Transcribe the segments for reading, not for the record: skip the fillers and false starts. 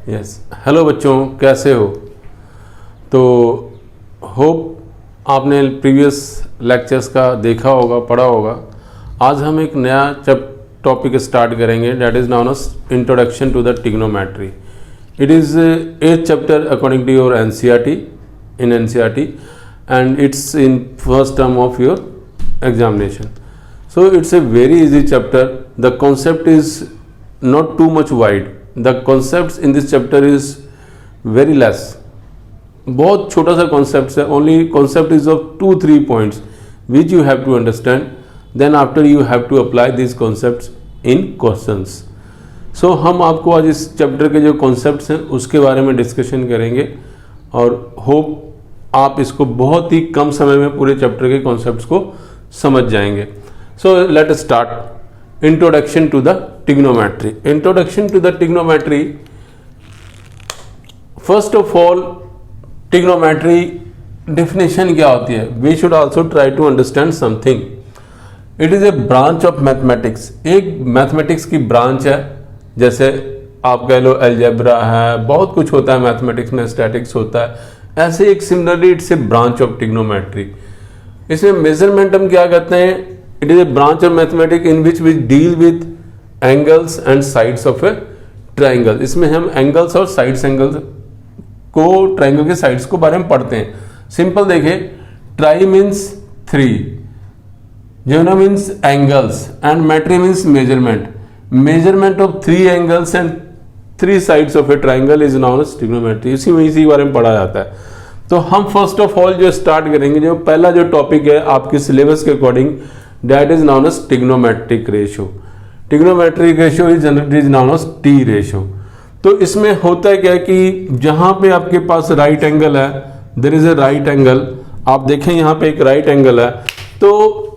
Yes hello बच्चों, कैसे हो? तो होप आपने प्रीवियस लेक्चर्स का देखा होगा, पढ़ा होगा। आज हम एक नया टॉपिक स्टार्ट करेंगे, that is known as introduction to the trigonometry. It is 8th chapter according to your NCERT in NCERT and it's in first term of your examination. So it's a very easy chapter. The concept is not too much wide. The concepts in this chapter is very less. बहुत छोटा सा concepts है. Only concept is of 2-3 points which you have to understand. Then after you have to apply these concepts in questions. So हम आपको आज इस chapter के जो concepts हैं उसके बारे में डिस्कशन करेंगे और होप आप इसको बहुत ही कम समय में पूरे चैप्टर के कॉन्सेप्ट्स को समझ जाएंगे। So let us start. Introduction to the trigonometry. Introduction to the trigonometry, first of all trigonometry definition क्या होती है? We should also try to understand something. It is a branch of mathematics. एक mathematics की branch है, जैसे आप कह लो algebra है, बहुत कुछ होता है मैथमेटिक्स में, स्टैटिक्स होता है, ऐसे एक similarly it's a branch of trigonometry. इसमें मेजरमेंट हम क्या कहते हैं? It is a branch of mathematics in which we deal with angles and sides of a triangle. इसमें हम एंगल्स और साइड्स एंगल्स को, ट्राइंगल के साइड्स को बारे में पढ़ते हैं। सिंपल देखिए, tri means 3, gona means angles and metry means measurement. Measurement of 3 angles and 3 sides of a triangle is known as trigonometry. इसी बारे में पढ़ा जाता है। तो हम फर्स्ट ऑफ ऑल जो स्टार्ट करेंगे, जो पहला जो टॉपिक है आपके सिलेबस के according, that is known as trigonometric ratio. Trigonometric ratio is generally is known as T ratio. तो इसमें होता है क्या कि जहां पे आपके पास राइट एंगल है, there is a right angle. आप देखें यहाँ पे एक राइट एंगल है, तो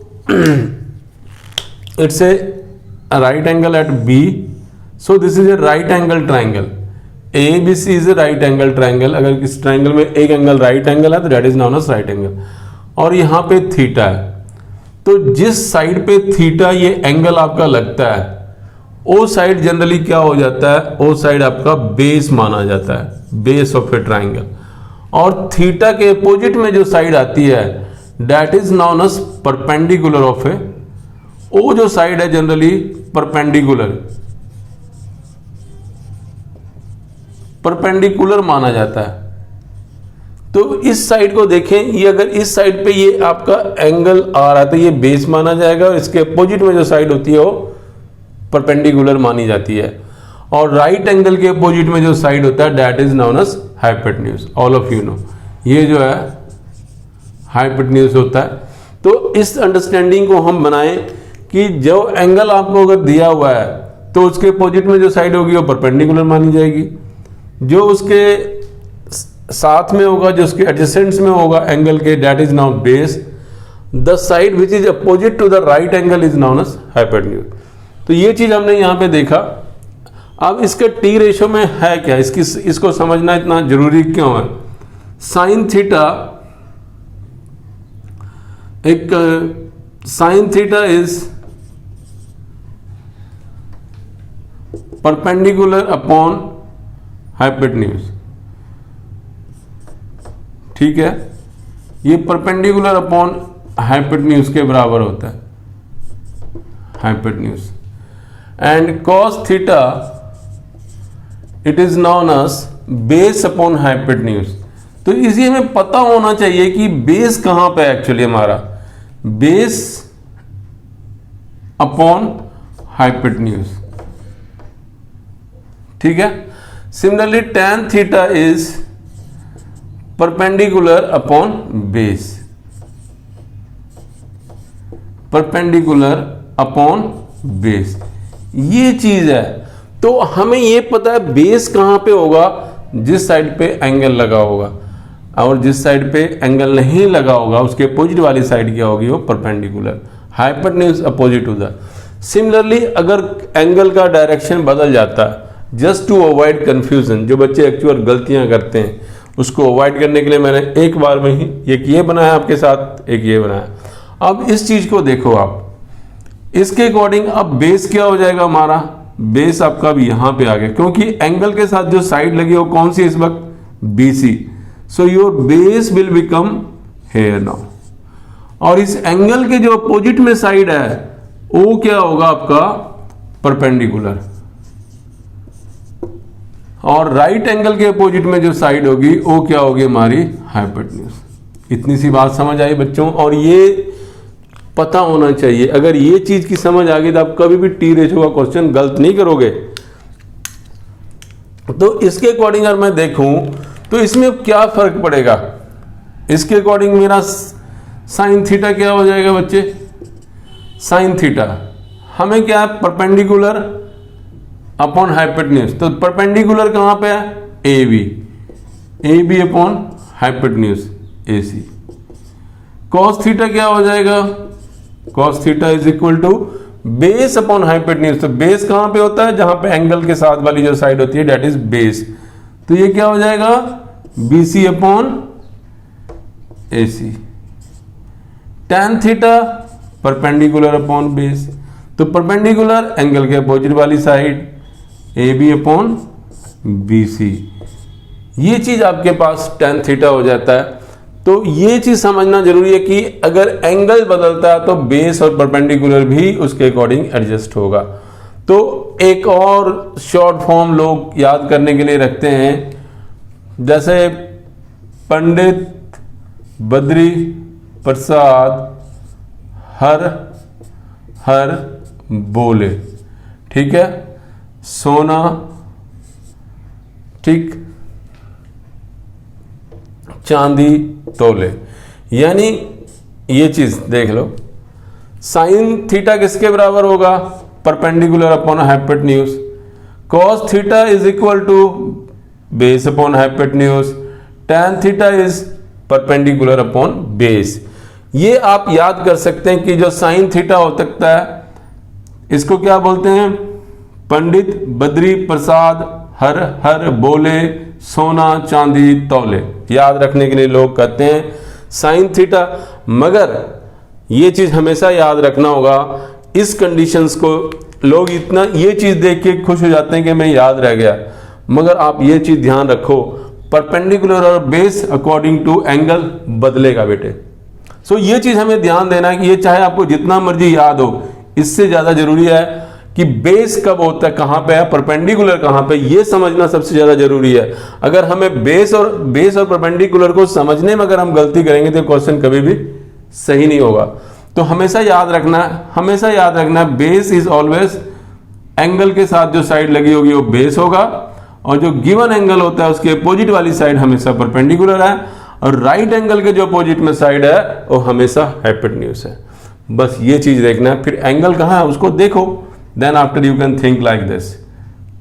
it's a right angle at B. So this is a right angle triangle. ABC is a right angle triangle. अगर इस ट्राइंगल में एक एंगल राइट एंगल है तो that is known as right angle. और यहाँ पे थीटा है, तो जिस साइड पे थीटा ये एंगल आपका लगता है, वो साइड जनरली क्या हो जाता है? वो साइड आपका बेस माना जाता है, बेस ऑफ ए ट्राइंगल। और थीटा के अपोजिट में जो साइड आती है, that is known as perpendicular of a, वो जो साइड है जनरली परपेंडिकुलर माना जाता है। तो इस साइड को देखें, ये अगर इस साइड पे ये आपका एंगल आ रहा है तो ये बेस माना जाएगा, और इसके अपोजिट में जो साइड होती है वो परपेंडिकुलर मानी जाती है। और राइट एंगल के अपोजिट में जो साइड होता है, that is known as hypotenuse. All of you know, ये जो है हाइपोटेन्यूज होता है। तो इस अंडरस्टैंडिंग को हम बनाएं कि जो एंगल आपको अगर दिया हुआ है तो उसके अपोजिट में जो साइड होगी वो परपेंडिकुलर मानी जाएगी। जो उसके साथ में होगा, जो उसके एडजेसेंट्स में होगा एंगल के, that is now base. The side which is opposite to the right angle is known as hypotenuse. तो ये चीज हमने यहां पे देखा। अब इसके टी रेशियो में है क्या, इसको समझना इतना जरूरी क्यों है? साइन थीटा, एक sine theta is perpendicular upon hypotenuse. ठीक है, ये परपेंडिकुलर अपॉन हाइपोटेन्यूज के बराबर होता है, hypotenuse. And cos theta, it is known as base upon hypotenuse. तो इसी में पता होना चाहिए कि बेस कहां पे एक्चुअली हमारा, बेस अपॉन हाइपोटेन्यूज। ठीक है। Similarly, tan theta is perpendicular upon base. Perpendicular upon base. ये चीज है। तो हमें ये पता है बेस कहां पे होगा, जिस साइड पे एंगल लगा होगा, और जिस साइड पे एंगल नहीं लगा होगा उसके अपोजिट वाली साइड क्या होगी, वो perpendicular. Hypotenuse opposite to the. Similarly अगर एंगल का डायरेक्शन बदल जाता है, जस्ट टू अवॉइड कंफ्यूजन, जो बच्चे एक्चुअल गलतियां करते हैं उसको अवॉइड करने के लिए मैंने एक बार में ही एक ये बनाया आपके साथ, एक ये बनाया। अब इस चीज को देखो आप, इसके अकॉर्डिंग अब बेस क्या हो जाएगा हमारा, बेस आपका भी यहां पे आ गया, क्योंकि एंगल के साथ जो साइड लगी वो कौन सी इस वक्त, BC। So your base will become here now. और इस एंगल के जो अपोजिट में साइड है वो क्या होगा आपका, परपेंडिकुलर। और राइट एंगल के अपोजिट में जो साइड होगी वो क्या होगी, हमारी हाइपोटेन्यूज। इतनी सी बात समझ आई बच्चों, और ये पता होना चाहिए। अगर ये चीज की समझ आ गई तो आप कभी भी टी रेशो का क्वेश्चन गलत नहीं करोगे। तो इसके अकॉर्डिंग अगर मैं देखूं तो इसमें क्या फर्क पड़ेगा, इसके अकॉर्डिंग मेरा साइन थीटा क्या हो जाएगा बच्चे, साइन थीटा हमें क्या है, परपेंडिकुलर अपॉन हाइपोटेन्यूज। तो परपेंडिकुलर कहां पे है, A B upon hypotenuse AC। Cos theta क्या हो जाएगा, cos theta is equal to base upon hypotenuse. तो बेस कहां पे होता है, जहां पे एंगल के साथ वाली जो साइड होती है डेट इज बेस। तो ये क्या हो जाएगा, BC upon AC। tan theta perpendicular upon base, तो परपेंडिकुलर एंगल के अपोजिट वाली साइड AB अपॉन BC। ये चीज आपके पास tan थीटा हो जाता है। तो ये चीज समझना जरूरी है कि अगर एंगल बदलता है तो बेस और परपेंडिकुलर भी उसके अकॉर्डिंग एडजस्ट होगा। तो एक और शॉर्ट फॉर्म लोग याद करने के लिए रखते हैं, जैसे पंडित बद्री प्रसाद हर हर बोले, ठीक है, सोना, ठीक, चांदी तोले। यानी ये चीज देख लो, साइन थीटा किसके बराबर होगा, perpendicular upon hypotenuse. Cos theta is equal to base upon hypotenuse. tan theta is perpendicular upon base. ये आप याद कर सकते हैं कि जो साइन थीटा हो सकता है इसको क्या बोलते हैं, पंडित बद्री प्रसाद हर हर बोले सोना चांदी तौले। याद रखने के लिए लोग कहते हैं साइन थीटा। मगर ये चीज हमेशा याद रखना होगा, इस कंडीशंस को लोग इतना ये चीज देख के खुश हो जाते हैं कि मैं याद रह गया, मगर आप ये चीज ध्यान रखो, परपेंडिकुलर और बेस अकॉर्डिंग टू एंगल बदलेगा बेटे। सो ये चीज हमें ध्यान देना है कि ये चाहे आपको जितना मर्जी याद हो, इससे ज्यादा जरूरी है कि बेस कब होता है, कहां पे है, परपेंडिकुलर कहां पे, ये समझना सबसे ज्यादा जरूरी है। अगर हमें बेस और परपेंडिकुलर को समझने में अगर हम गलती करेंगे तो क्वेश्चन कभी भी सही नहीं होगा। तो हमेशा याद रखना बेस इज ऑलवेज, एंगल के साथ जो साइड लगी होगी वो बेस होगा, और जो गिवन एंगल होता है उसके अपोजिट वाली साइड हमेशा परपेंडिकुलर है, और राइट एंगल के जो अपोजिट में साइड है वो हमेशा हाइपोटेन्यूज है। बस ये चीज देखना है। फिर एंगल कहां है उसको देखो, then after you can think like this,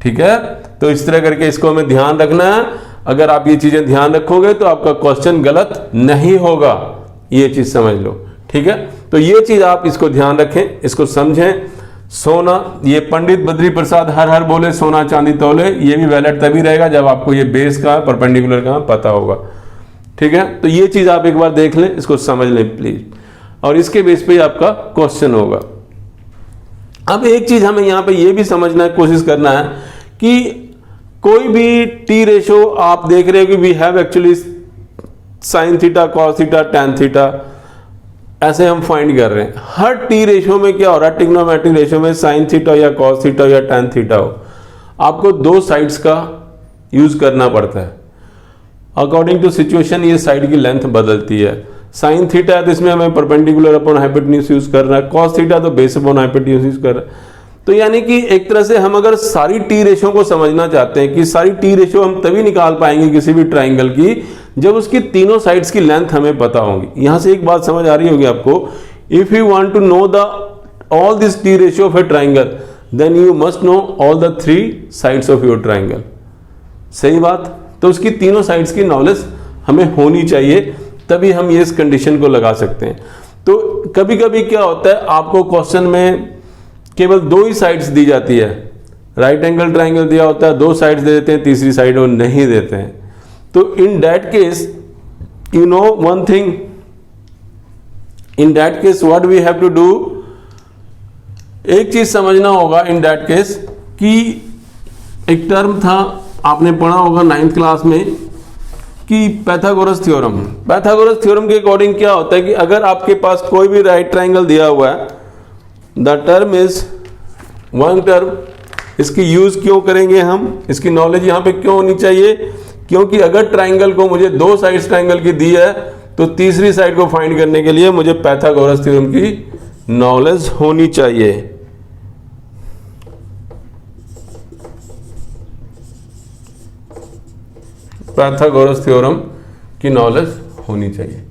ठीक है। तो इस तरह करके इसको हमें ध्यान रखना है। अगर आप ये चीजें ध्यान रखोगे तो आपका क्वेश्चन गलत नहीं होगा, ये चीज समझ लो, ठीक है। तो ये चीज आप इसको ध्यान रखें, इसको समझें। सोना, ये पंडित बद्री प्रसाद हर हर बोले सोना चांदी तौले, ये भी वैलिड तभी रहेगा जब आपको ये बेस का परपेंडिकुलर का पता होगा, ठीक है। तो ये चीज आप एक बार देख लें, इसको समझ लें प्लीज, और इसके बेस पे आपका क्वेश्चन होगा। अब एक चीज हमें यहां पे ये भी समझना है, कोशिश करना है कि कोई भी टी रेशो आप देख रहे हो कि we have actually sine theta cos theta tan theta, ऐसे हम फाइंड कर रहे हैं। हर टी रेशो में क्या हो रहा है, ट्रिग्नोमेट्रिक रेशो में साइन थीटा या कॉस थीटा या टैन थीटा हो, आपको दो साइड्स का यूज करना पड़ता है। अकॉर्डिंग टू सिचुएशन ये साइड की लेंथ बदलती है। साइन थीटा है तो इसमें हमें परपेंडिकुलर अपॉन हाइपोटेन्यूज यूज कर रहा है, कॉस थीटा तो बेस अपॉन हाइपोटेन्यूज यूज कर रहा है। तो यानी कि एक तरह से हम अगर सारी टी रेशो को समझना चाहते हैं कि सारी टी रेशो हम तभी निकाल पाएंगे किसी भी ट्राइंगल की जब उसकी तीनों साइड्स की लेंथ हमें पता होगी। यहां से एक बात समझ आ रही होगी आपको, if you want to know the all this T ratio of a triangle then you must know all the three sides of your triangle. सही बात। तो उसकी तीनों साइड्स की नॉलेज हमें होनी चाहिए, तभी हम ये इस कंडीशन को लगा सकते हैं। तो कभी कभी क्या होता है, आपको क्वेश्चन में केवल दो ही साइड्स दी जाती है, राइट एंगल ट्राइंगल दिया होता है, दो साइड्स दे देते हैं, तीसरी साइड वो नहीं देते हैं। तो in that case you know one thing, in that case what we have to do, एक चीज समझना होगा इन दैट केस कि एक टर्म था, आपने पढ़ा होगा 9th क्लास में, कि पैथागोरस थ्योरम। पैथागोरस थ्योरम के अकॉर्डिंग क्या होता है कि अगर आपके पास कोई भी राइट ट्रायंगल दिया हुआ है, the term is one term. इसकी यूज क्यों करेंगे हम, इसकी नॉलेज यहाँ पे क्यों होनी चाहिए, क्योंकि अगर ट्रायंगल को मुझे दो साइड्स ट्रायंगल की दी है तो तीसरी साइड को फाइंड करने के लिए मुझे पैथागोरस थ्योरम की नॉलेज होनी चाहिए। पैथागोरस थ्योरम की नॉलेज होनी चाहिए,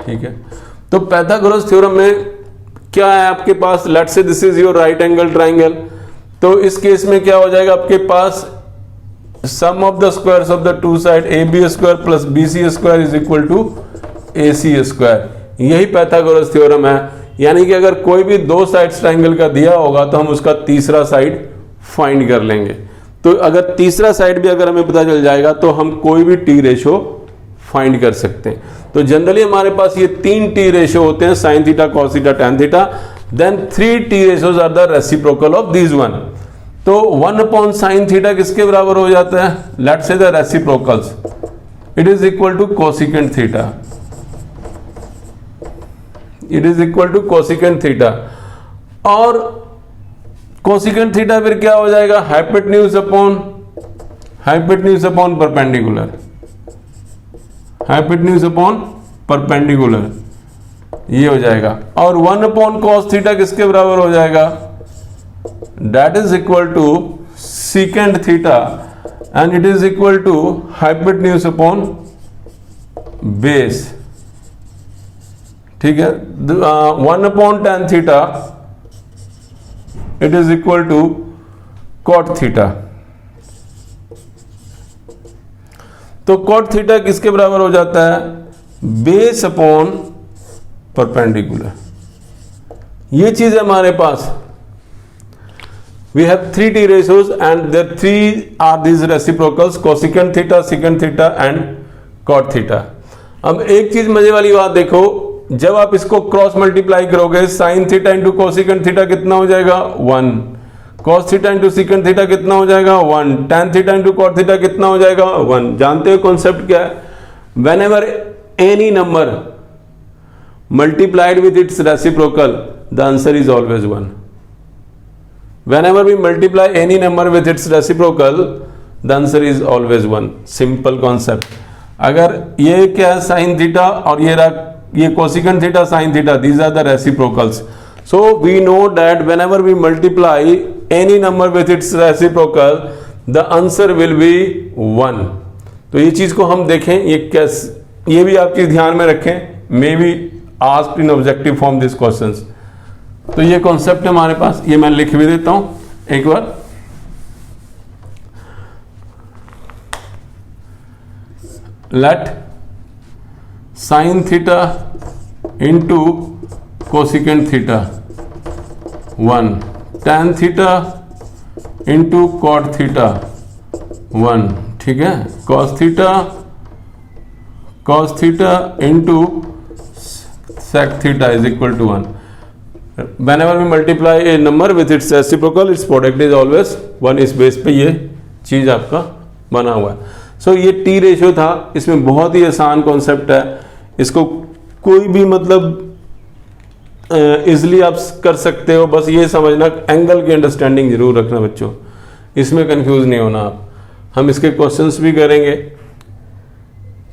ठीक है। तो पैथागोरस थ्योरम में क्या है आपके पास, let's say this is your right angle triangle. तो इस केस में क्या हो जाएगा आपके पास, sum of the squares of the two side A B square plus B C square is equal to A C square. यही पैथागोरस थ्योरम है। यानी कि अगर कोई भी दो साइड्स ट्रायंगल का दिया होगा तो हम उसका तीसरा साइड फाइंड कर लेंगे। तो अगर तीसरा साइड भी अगर हमें पता चल जाएगा तो हम कोई भी टी रेशो फाइंड कर सकते हैं। तो जनरली हमारे पास ये 3 टी रेशो होते हैं, sine theta, cos theta, tan theta. Then 3 T ratios are the reciprocal of these one. तो 1 अपॉन साइन थीटा किसके बराबर हो जाता है, let's say the reciprocals, it is equal to cosecant theta, it is equal to cosecant theta. और cosecant theta फिर क्या हो जाएगा, hypotenuse upon perpendicular, hypotenuse upon perpendicular, ये हो जाएगा। और 1 अपॉन कॉस थीटा किसके बराबर हो जाएगा, that is equal to secant theta and it is equal to hypotenuse upon base, ठीक है। 1 upon tan theta it is equal to cot theta। तो cot theta किसके बराबर हो जाता है, बेस अपॉन परपेंडिकुलर। ये चीज है हमारे पास। We have 3 T ratios and there 3 are these reciprocals, cosecant theta, secant theta and cot theta। अब एक चीज मजे वाली बात देखो, जब आप इसको क्रॉस मल्टीप्लाई करोगे, sine theta into cosecant theta कितना हो जाएगा 1, cos theta into secant theta कितना हो जाएगा 1, tan theta into cot theta कितना हो जाएगा 1। जानते हो कॉन्सेप्ट क्या है, whenever any number multiplied with its reciprocal the answer is always 1। Whenever we multiply any number with its reciprocal, the answer is always 1। Simple concept। अगर ये क्या है साइन थीटा और ये cosecant theta sine theta, these are the reciprocals। So we know that whenever we multiply any number with its reciprocal, the answer will be 1। तो ये चीज को हम देखें, ये कैसे, ये भी आप चीज ध्यान में रखें, may be asked in objective form this questions. तो ये कॉन्सेप्ट है हमारे पास, ये मैं लिख भी देता हूं एक बार। Let sine theta into cosecant theta 1, tan theta into cot theta 1, ठीक है। Cos theta into sec theta is equal to 1। Whenever we multiply a number with its reciprocal, its product is always 1। इस base पे ये चीज आपका बना हुआ है। सो ये टी रेशियो था, इसमें बहुत ही आसान कॉन्सेप्ट है, इसको कोई भी मतलब इजिली आप कर सकते हो। बस ये समझना, एंगल की अंडरस्टैंडिंग जरूर रखना बच्चों, इसमें कंफ्यूज नहीं होना आप। हम इसके क्वेश्चंस भी करेंगे,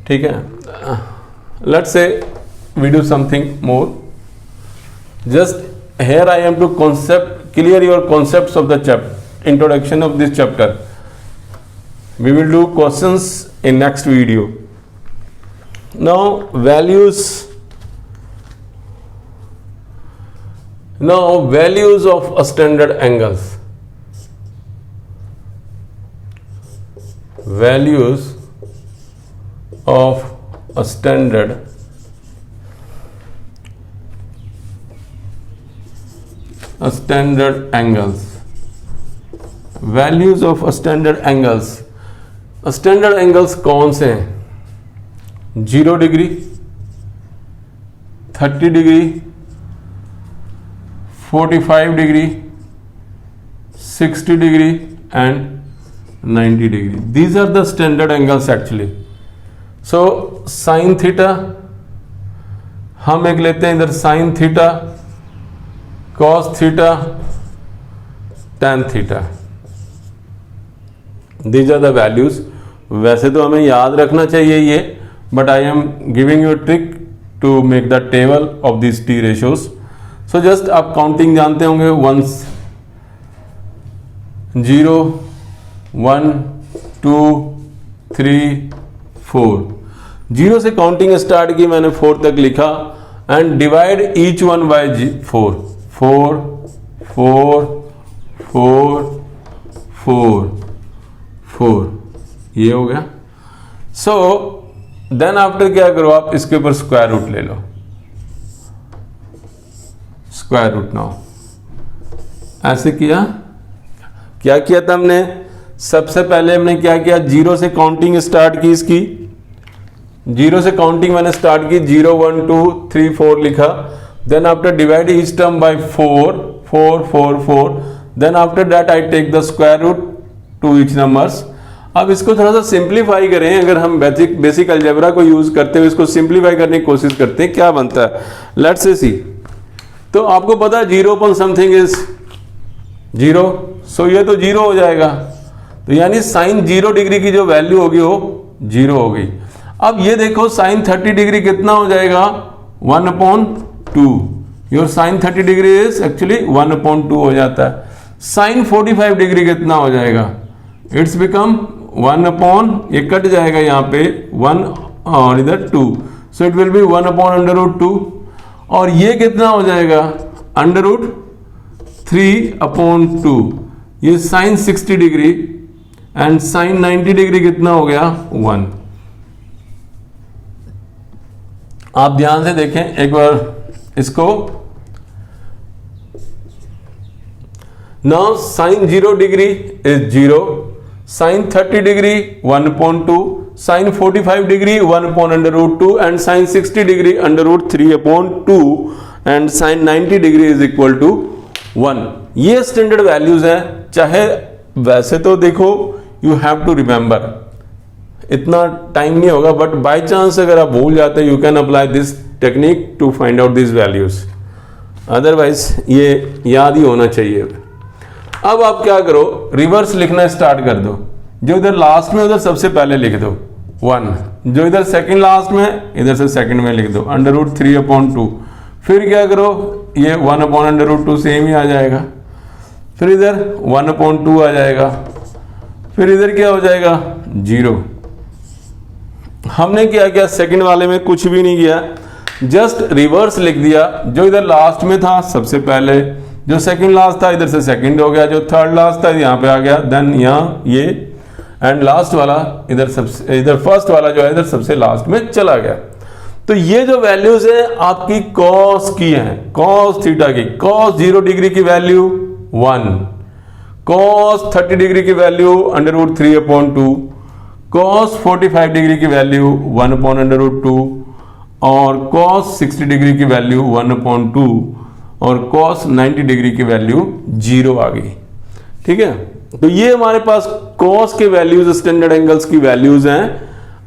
ठीक है। Let's say we do something more. Just here I am to clear your concepts of the introduction of this chapter। We will do questions in next video। Now values of a standard angles। Values of a standard angles। Values of standard angles. Standard angles कौन से हैं, 0 degree, 30 degree, 45 degree, 60 degree and 90 degree. These are the standard angles actually. So sin theta, हम एक लेते हैं इधर sin theta, cos theta, tan theta. These are the values. वैसे तो हमें याद रखना चाहिए ये, but I am giving you a trick to make the table of these t ratios. So just आप काउंटिंग जानते होंगे, 1 0 1 2 3 4. 0 से काउंटिंग स्टार्ट की मैंने 4 तक लिखा and divide each one by 4 4 4 4 4 4, ये हो गया. सो देन आफ्टर क्या करो आप, इसके ऊपर स्क्वायर रूट ले लो. स्क्वायर रूट नाउ ऐसे किया. क्या किया था हमने, सबसे पहले हमने क्या किया, 0 से काउंटिंग स्टार्ट की इसकी. 0 से काउंटिंग मैंने स्टार्ट की, 0 1 2 3 4 लिखा. Then after divide each term by 4 4 4 4. Then after that I take the square root to each numbers. अब इसको थोड़ा सा सिंप्लीफाई करें. अगर हम बेसिक अलजेब्रा को यूज करते हुए इसको सिंप्लीफाई करने की कोशिश करते हैं, क्या बनता है, लेट्स से सी. तो आपको पता है 0 अपॉन समथिंग इज 0, सो ये तो 0 हो जाएगा. तो यानी साइन 0 डिग्री की जो वैल्यू होगी वो 0 होगी. अब ये देखो साइन 30 डिग्री कितना हो जाएगा, 1/2. Your sine 30 degree is actually 1/2 हो जाता है. साइन 45 डिग्री कितना हो जाएगा, इट्स बिकम 1 ये कट जाएगा यहाँ पे 1 और इधर 2, सो इट विल बी 1/√2. और ये कितना हो जाएगा, √3/2. ये sine 60 degree and sine 90 degree कितना हो गया, 1. आप ध्यान से देखें एक बार इसको. Now sine 0 degree is 0, sine 30 degree 1/2, sine 45 degree 1/√2 and sine 60 degree √3/2 and sine 90 degree is equal to 1. ये स्टैंडर्ड वैल्यूज हैं. चाहे वैसे तो देखो यू हैव टू रिमेंबर, इतना टाइम नहीं होगा, बट बाय चांस अगर आप भूल जाते हैं you can apply this technique to find out this values. Otherwise ये याद ही होना चाहिए. अब आप क्या करो, रिवर्स लिखना स्टार्ट कर दो. जो इधर लास्ट में उधर सबसे पहले लिख दो 1, जो इधर सेकंड लास्ट में इधर से सेकंड में लिख दो √3/2. फिर क्या करो, ये 1/√2 सेम ही आ जाएगा. फिर इधर 1/2 आ जाएगा. फिर इधर क्या हो जाएगा, 0. हमने क्या किया, सेकंड वाले में कुछ भी नहीं किया, जस्ट रिवर्स लिख दिया. जो इधर लास्ट में था सबसे पहले, जो सेकंड लास्ट था इधर से सेकंड हो गया, जो थर्ड लास्ट था यहाँ पे आ गया, देन यहाँ ये, एंड लास्ट वाला इधर फर्स्ट वाला जो है इधर सबसे लास्ट में चला गया. तो ये जो वैल्यूज है आपकी कॉस की हैं, कॉस थीटा की. कॉस 0 डिग्री की वैल्यू 1, कॉस 30 डिग्री की वैल्यू √3/2, कॉस 45 डिग्री की वैल्यू 1/√2 और कॉस 60 डिग्री की वैल्यू 1/2 और cos 90 डिग्री की वैल्यू 0 आ गई. ठीक है, तो ये हमारे पास cos के वैल्यूज स्टैंडर्ड एंगल्स की वैल्यूज हैं.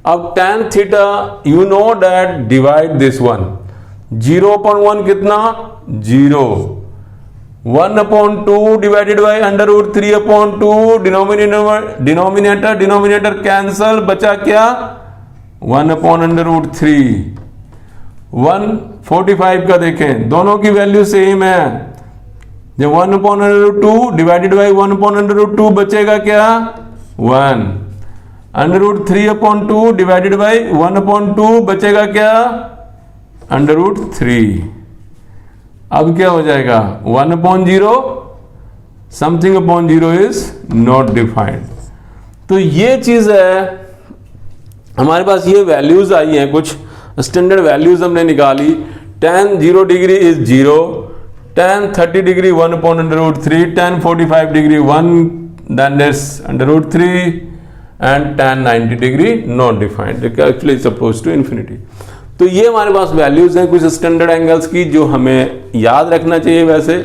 अब tan theta you know that divide this one. 0/1 कितना, 0. 1/2 डिवाइडेड बाय √3/2. डिनोमिनेटर कैंसल, बचा क्या, 1/√3. 145 का देखें, दोनों की वैल्यू सेम है. जब 1/√2 डिवाइडेड बाई 1/√2 बचेगा क्या, 1. √3/2 डिवाइडेड बाई 1/2 बचेगा क्या, √3. अब क्या हो जाएगा, 1/0 something upon 0 is not defined. तो ये चीज है हमारे पास. ये वैल्यूज आई हैं, कुछ स्टैंडर्ड वैल्यूज हमने निकाली. tan 0 degree is 0, tan 30 degree 1/√3, tan 45 degree 1, then there's √3 and tan 90 degree not defined, actually suppose to infinity. तो ये हमारे पास वैल्यूज हैं कुछ स्टैंडर्ड एंगल्स की जो हमें याद रखना चाहिए वैसे,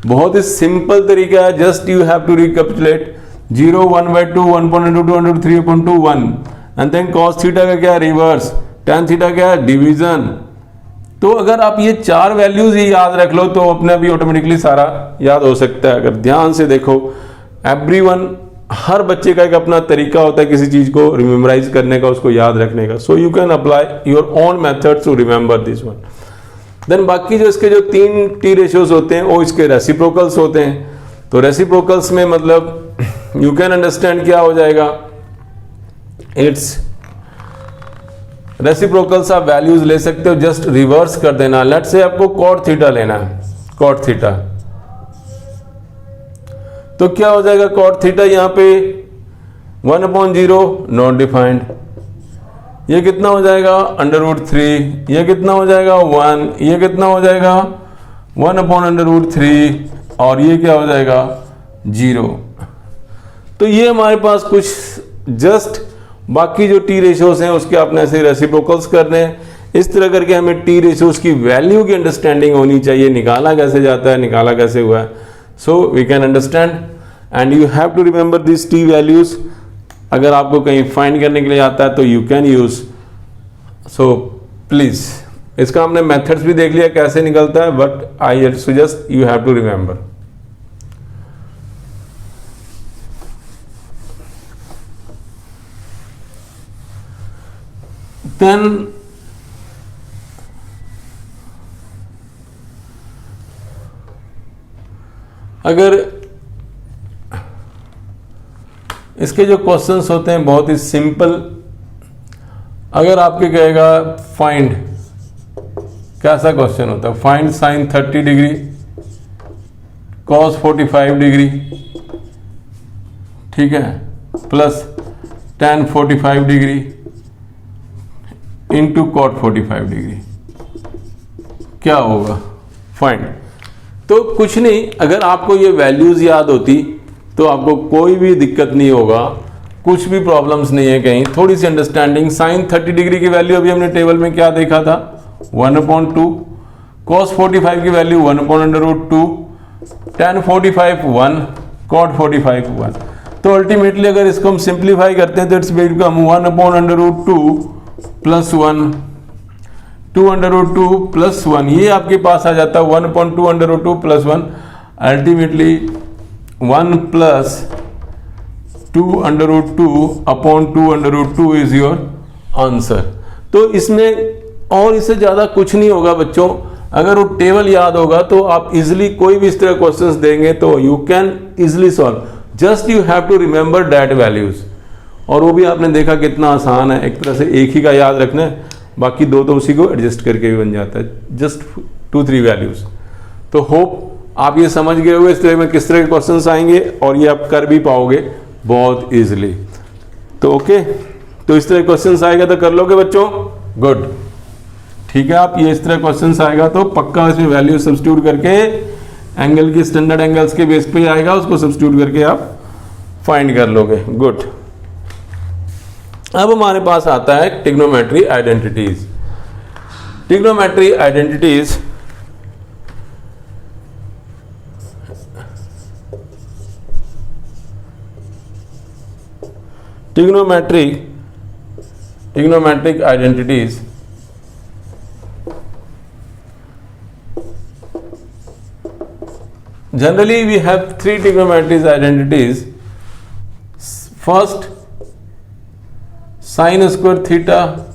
बहुत ही सिंपल तरीका है, just you have to recapitulate 0 1/2 1/2 3/2 1 and then cos theta का क्या रिवर्स, tan थीटा क्या डिवीजन। तो अगर आप ये 4 वैल्यूज ही याद रख लो तो अपने भी ऑटोमेटिकली सारा याद हो सकता है। अगर ध्यान से देखो, एवरीवन, हर बच्चे का एक अपना तरीका होता है किसी चीज को रिमेमराइज करने का, उसको याद रखने का। So you can apply your own method to remember this one. देन बाकी जो इसके जो 3 टी रेशियोज होते हैं वो इसके रेसिप्रोकल्स होते हैं। तो रेसिप्रोकल्स में मतलब यू कैन अंडरस्टैंड क्या हो जाएगा, इट्स रेसिप्रोकल्स आप वैल्यूज ले सकते हो, जस्ट रिवर्स कर देना। लेट्स से आपको cot थीटा लेना है, cot थीटा, तो क्या हो जाएगा cot थीटा यहाँ पे 1/0 नॉट डिफाइंड, ये कितना हो जाएगा √3, ये कितना हो जाएगा 1, ये कितना हो जाएगा 1/√3 और ये क्या हो जाएगा 0। तो ये हमारे पास कुछ जस्ट बाकी जो टी रेशियोज हैं उसके आपने ऐसे रेसिप्रोकल्स करने हैं। इस तरह करके हमें टी रेशियोज की वैल्यू की अंडरस्टैंडिंग होनी चाहिए, निकाला कैसे जाता है, निकाला कैसे हुआ है। So we can understand and you have to remember this T values. अगर आपको कहीं फाइंड करने के लिए आता है तो you can use. So please, इसका हमने मेथड्स भी देख लिया कैसे निकलता है, but I suggest you have to remember. Then अगर इसके जो क्वेश्चंस होते हैं बहुत ही सिंपल, अगर आपके कहेगा फाइंड, कैसा क्वेश्चन होता है, find sign 30 degree cos 45 degree, ठीक है, plus tan 45 degree into cot 45 degree, क्या होगा फाइंड। तो कुछ नहीं, अगर आपको ये वैल्यूज याद होती तो आपको कोई भी दिक्कत नहीं होगा, कुछ भी प्रॉब्लम्स नहीं है कहीं। थोड़ी सी अंडरस्टैंडिंग, साइन 30 डिग्री की वैल्यू अभी हमने टेबल में क्या देखा था 1/2, cos 45 की वैल्यू 1/√2, tan 45 1, cot 45 1। तो अल्टीमेटली अगर इसको हम सिंप्लीफाई करते हैं तो इट्स बिकम 1/√2 प्लस 1, 2/2 प्लस 1, ये आपके पास आ जाता है 1/2 plus 1, ultimately 1 plus 2/2 upon 2/2 is your answer. तो इसमें और इससे ज्यादा कुछ नहीं होगा बच्चों। अगर वो टेबल याद होगा तो आप इजिली कोई भी इस तरह क्वेश्चंस देंगे तो you can easily solve, just you have to remember that values. और वो भी आपने देखा कितना आसान है, एक तरह से एक ही का याद रखना है, बाकी 2 तो उसी को एडजस्ट करके भी बन जाता है, जस्ट 2-3 वैल्यूज। तो होप आप ये समझ गए होंगे इस तरह में किस तरह के क्वेश्चंस आएंगे और ये आप कर भी पाओगे बहुत इजीली। तो ओके, तो इस तरह क्वेश्चंस आएगा तो कर लोगे बच्चों, गुड, ठीक है। आप ये इस तरह क्वेश्चंस आएगा तो पक्का इसमें वैल्यू सब्स्टिट्यूट करके एंगल की स्टैंडर्ड एंगल्स के बेस पे आएगा, उसको सब्स्टिट्यूट करके आप फाइंड कर लोगे, गुड। अब हमारे पास आता है trigonometry identities. Trigonometry identities trigonometric identities generally we have 3 trigonometric identities. First, sin square theta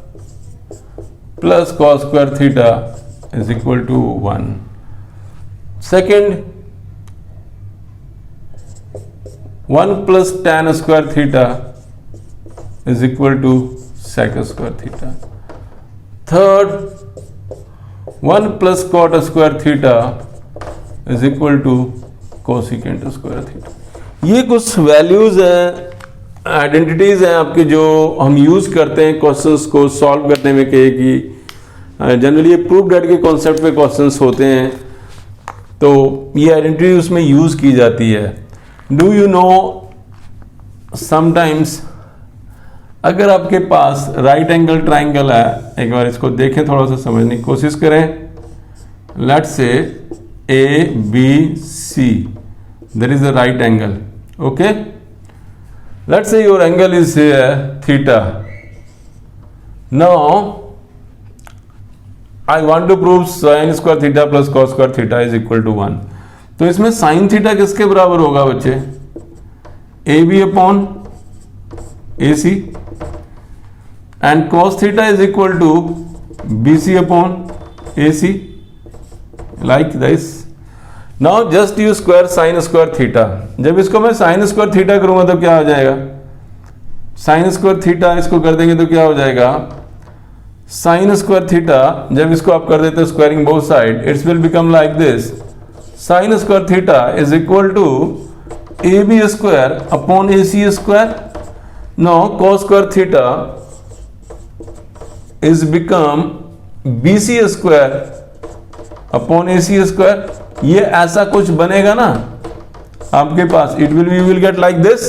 plus cos square theta is equal to 1. Second, 1 plus tan square theta is equal to sec square theta. Third, 1 plus cot square theta is equal to cosecant square theta. ये कुछ values हैं, identities हैं आपके, जो हम use करते हैं questions को सॉल्व करने में। कि जनरली ये प्रूफ डेट के कॉन्सेप्ट पे क्वेश्चंस होते हैं, तो ये आइडेंटिटी उसमें यूज की जाती है। डू यू नो समटाइम्स अगर आपके पास राइट एंगल ट्राइंगल है, एक बार इसको देखें, थोड़ा सा समझने की कोशिश करें। Let's say ABC. That is the right angle. Okay. Let's say your angle is here theta. Now I want to prove sin square theta plus cos square theta is equal to 1. तो इसमें sin theta किसके बराबर होगा बच्चे? AB upon AC and cos theta is equal to BC upon AC, like this. Now just use square sin square theta. जब इसको मैं sin square theta करूंगा तो क्या हो जाएगा? sin square theta इसको कर देंगे तो क्या हो जाएगा? sin square theta जब इसको आप कर देते हो squaring both side, it will become like this. sin square theta is equal to AB square upon AC square. Now cos square theta is become BC square upon AC square. ये ऐसा कुछ बनेगा ना आपके पास, it will you will get like this.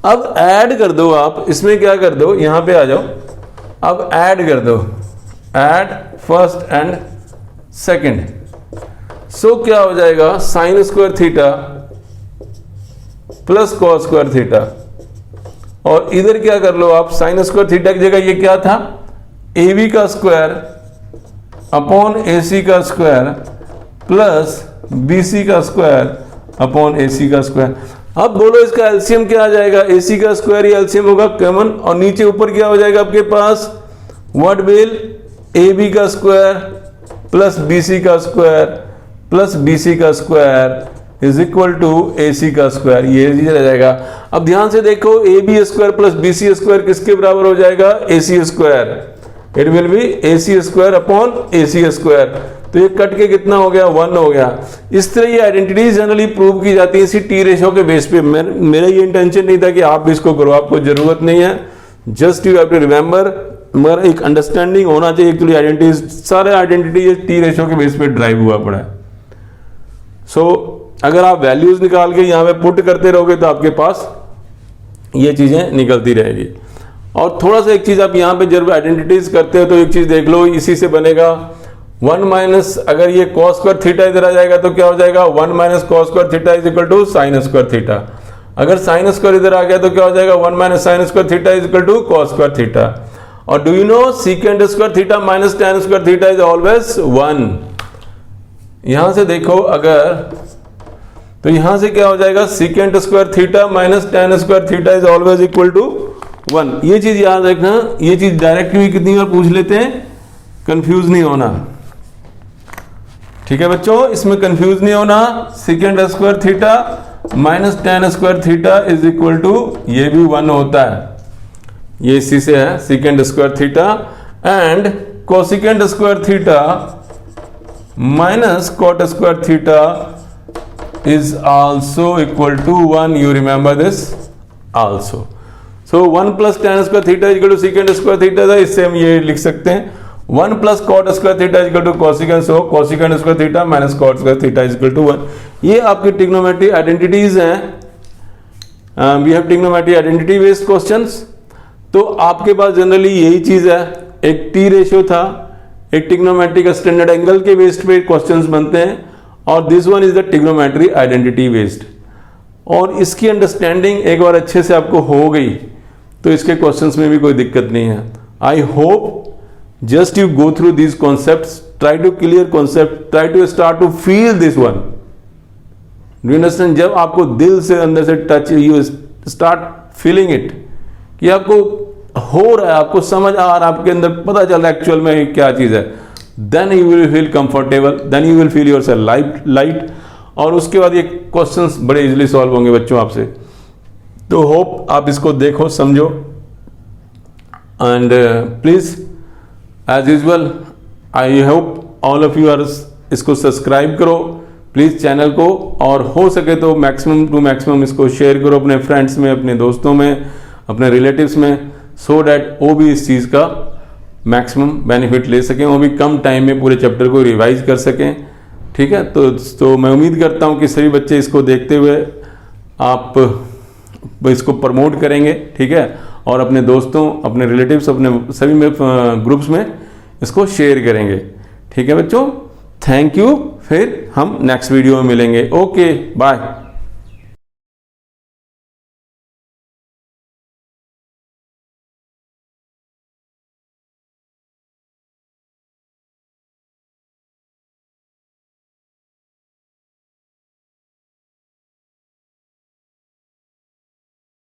अब add कर दो आप, इसमें क्या कर दो, यहां पे आ जाओ, अब ऐड कर दो, ऐड फर्स्ट एंड सेकंड. सो क्या हो जाएगा, sign square theta plus cos square theta. और इधर क्या कर लो आप, साइन स्क्वायर थीटा की जगह ये क्या था, AB का स्क्वायर अपॉन AC का स्क्वायर प्लस BC का स्क्वायर अपॉन AC का स्क्वायर. अब बोलो इसका एलसीएम क्या आ जाएगा, AC का स्क्वायर ही एलसीएम होगा कॉमन, और नीचे ऊपर क्या हो जाएगा आपके पास, व्हाट विल, AB का स्क्वायर प्लस BC का स्क्वायर प्लस BC का square is equal to AC का स्क्वायर. ये रह जाएगा. अब ध्यान से देखो, AB square plus BC square किसके बराबर हो जाएगा, AC square. It will be AC square upon AC square. तो ये कट के कितना हो गया, 1 हो गया. इस तरह ये आइडेंटिटीज जनरली प्रूव की जाती है इसी टी रेशो के बेस पे. मेरा ये इंटेंशन नहीं था कि आप भी इसको करो, आपको जरूरत नहीं है. Just you have to remember, मगर एक अंडरस्टैंडिंग होना चाहिए. एक्चुअली आइडेंटिटीज, सारे आइडेंटिटी टी रेशो के बेस पे ड्राइव हुआ पड़ा है. सो अगर आप वैल्यूज निकाल के यहाँ पे पुट करते रहोगे तो आपके पास ये चीजें निकलती रहेगी. और थोड़ा सा एक चीज आप यहाँ पे जब आइडेंटिटीज करते हो तो एक चीज देख लो, इसी से बनेगा 1 माइनस, अगर ये कॉस स्क्वायर थीटा इधर आ जाएगा तो क्या हो जाएगा, 1 minus cos square theta is equal to sine square theta. अगर साइन स्क्वायर इधर आ गया तो क्या हो जाएगा, 1 minus sine square theta is equal to cos square theta. और do you know secant square theta minus tan square theta is always 1. यहां से देखो अगर, तो यहां से क्या हो जाएगा, secant square theta minus tan square theta is always equal to 1. ये चीज याद रखना. ये चीज डायरेक्ट भी कितनी बार पूछ लेते हैं, कंफ्यूज नहीं होना. ठीक है बच्चों, इसमें कंफ्यूज नहीं होना. Secant square theta minus tan square theta is equal to, ये भी 1 होता है. ये इसी से है, secant square theta and cosecant square theta minus cot square theta is also equal to 1. You remember this also. So 1 plus tan square theta is equal to secant square theta था, इससे हम ये लिख सकते हैं 1 plus cot square theta is equal to cosecant. So cosecant square theta minus cot square theta is equal to 1. ये आपकी trigonometry identities हैं. We have trigonometry identity based questions. तो आपके पास जनरली यही चीज है, एक टी रेशियो था, एक ट्रिग्नोमेट्री का स्टैंडर्ड एंगल के बेस्ड पे क्वेश्चंस बनते हैं, और this one is the trigonometry identity based. और इसकी अंडरस्टैंडिंग एक बार अच्छे से आपको हो गई तो इसके क्वेश्चंस में भी कोई दिक्कत नहीं है. I hope just you go through these concepts, try to clear concept, try to start to feel this one. Do understand? जब आपको दिल से अंदर से touch, you start feeling it, कि आपको हो रहा है, आपको समझ आ रहा है, आपके अंदर पता चल रहा है एक्चुअल में क्या चीज है, then you will feel comfortable, then you will feel yourself light. और उसके बाद ये क्वेश्चंस बड़े इजीली सॉल्व होंगे बच्चों आपसे. तो होप आप इसको देखो, समझो, and please as usual I hope all of you are, इसको सब्सक्राइब करो प्लीज चैनल को, और हो सके तो मैक्सिमम टू मैक्सिमम इसको शेयर करो अपने फ्रेंड्स में, अपने दोस्तों में, अपने रिलेटिव्स में, सो डैट वो भी इस चीज़ का मैक्सिमम बेनिफिट ले सकें, वो भी कम टाइम में पूरे चैप्टर को रिवाइज कर सकें. ठीक है, तो मैं उम्मीद करता हूँ कि सभी बच्चे इसको देखते हुए आप इसको प्रमोट करेंगे. ठीक है, और अपने दोस्तों, अपने रिलेटिव्स, अपने सभी में ग्रुप्स में इसको शेयर करेंगे. ठीक है बच्चों, थैंक यू. फिर हम नेक्स्ट वीडियो में मिलेंगे। Okay bye.